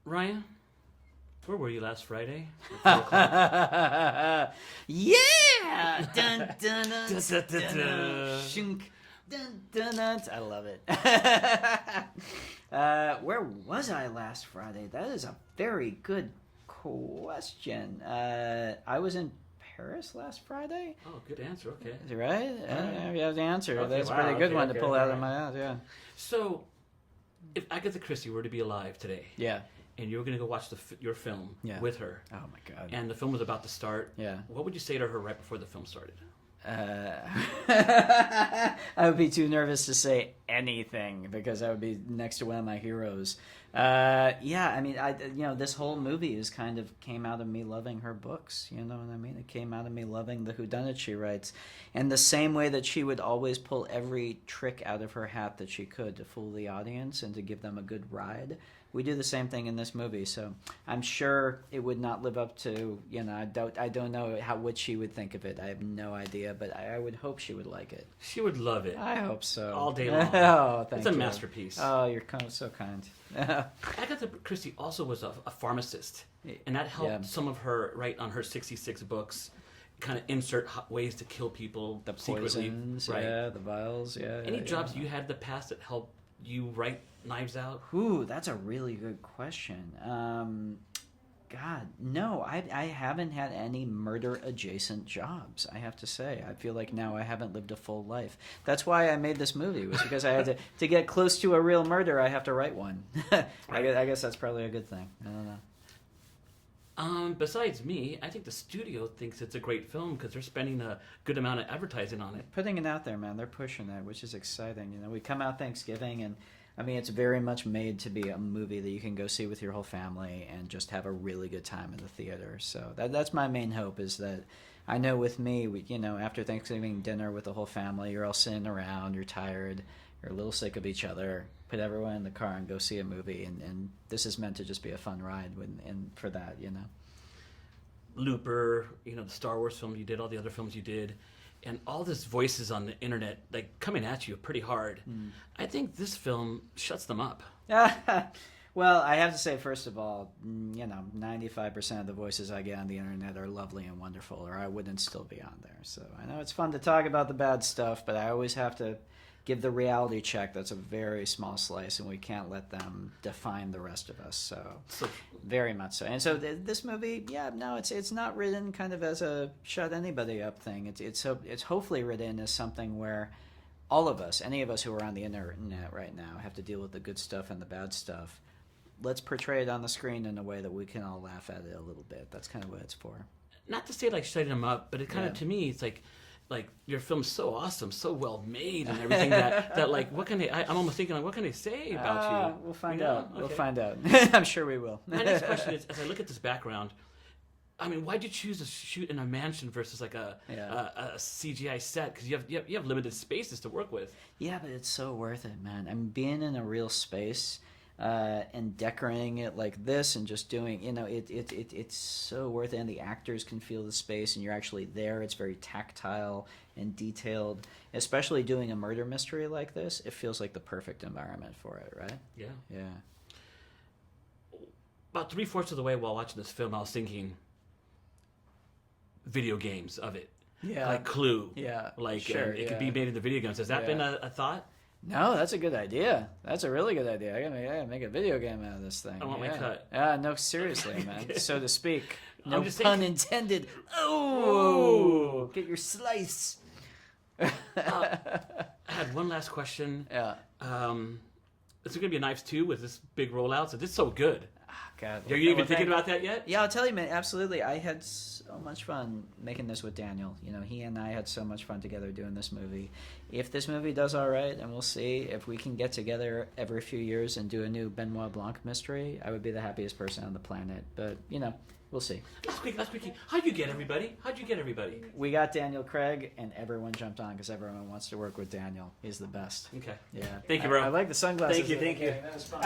Ryan, where were you last Friday? Yeah! Dun, dun, dun, dun, dun, shunk. Dun, dun, dun. I love it. Where was I last Friday? That is a very good question. I was in Paris last Friday. Oh, good answer. Okay. Right? You have the answer. Okay, That's a wow, pretty good okay, one okay, to pull out of alright. my ass, yeah. So, if Agatha Christie were to be alive today, Yeah. and you were going to go watch your film Yeah. with her, Oh, my God. and the film was about to start, Yeah. what would you say to her right before the film started? I would be too nervous to say anything because I would be next to one of my heroes. Yeah, I mean, this whole movie is kind of came out of me loving her books. You know what I mean? It came out of me loving the whodunit she writes, and the same way that she would always pull every trick out of her hat that she could to fool the audience and to give them a good ride. We do the same thing in this movie, so I'm sure it would not live up to, I don't know what she would think of it. I have no idea, but I would hope she would like it. She would love it. I hope so. All day long. Oh, thank It's a you. masterpiece. Oh, you're so kind. Agatha Christie also was a pharmacist, and that helped Yeah. some of her, right, on her 66 books, kind of insert ways to kill people The secretly. poisons, right. yeah, the vials, yeah. Any yeah, jobs yeah. you had in the past that helped you write Knives Out? Ooh, that's a really good question. God, no, I haven't had any murder-adjacent jobs, I have to say. I feel like now I haven't lived a full life. That's why I made this movie, was because I had to get close to a real murder, I have to write one. I guess that's probably a good thing. I don't know. Besides me, I think the studio thinks it's a great film because they're spending a good amount of advertising on it. Putting it out there, man. They're pushing it, which is exciting. We come out Thanksgiving, and I mean, it's very much made to be a movie that you can go see with your whole family and just have a really good time in the theater. So that's my main hope, is that I know with me, after Thanksgiving dinner with the whole family, you're all sitting around, you're tired, you're a little sick of each other. Put everyone in the car and go see a movie, and this is meant to just be a fun ride. And for that, Looper, the Star Wars film you did, all the other films you did, and all these voices on the internet, like, coming at you pretty hard. I think this film shuts them up. Well, I have to say, first of all, 95% of the voices I get on the internet are lovely and wonderful, or I wouldn't still be on there. So I know it's fun to talk about the bad stuff, but I always have to give the reality check. That's a very small slice, and we can't let them define the rest of us. So very much so. And so this movie, it's not written kind of as a shut anybody up thing. It's hopefully written as something where all of us, any of us who are on the internet right now, have to deal with the good stuff and the bad stuff. Let's portray it on the screen in a way that we can all laugh at it a little bit. That's kind of what it's for. Not to say like shutting them up, but it kind of, to me, it's like your film's so awesome, so well made, and everything that like, what can they? I'm almost thinking, like, what can they say about you? We'll find You know? out. Okay. We'll find out. I'm sure we will. My next question is, as I look at this background, I mean, why'd you choose to shoot in a mansion versus like a CGI set? Because you have limited spaces to work with. Yeah, but it's so worth it, man. I mean, being in a real space and decorating it like this and just doing, it's so worth it. And the actors can feel the space, and you're actually there. It's very tactile and detailed. Especially doing a murder mystery like this, it feels like the perfect environment for it, right? Yeah. Yeah. About 3/4 of the way while watching this film, I was thinking video games of it. Yeah. Like Clue. Yeah. Like Sure, it could be made into video games. Has that been a thought? No, that's a good idea. That's a really good idea. I gotta make a video game out of this thing. I want my cut. No, seriously, man. So to speak. No I'm just pun saying- intended. Oh, get your slice. I had one last question. Yeah. Is there going to be a Knives 2 with this big rollout? So this is so good. God. Are you even thinking about that yet? Yeah, I'll tell you, man. Absolutely. I had so much fun making this with Daniel. He and I had so much fun together doing this movie. If this movie does all right, and we'll see, if we can get together every few years and do a new Benoit Blanc mystery, I would be the happiest person on the planet. But, we'll see. Last quickie. How'd you get everybody? We got Daniel Craig, and everyone jumped on because everyone wants to work with Daniel. He's the best. Okay. Yeah. Thank you, bro. I like the sunglasses. Thank you. Okay, that was fun.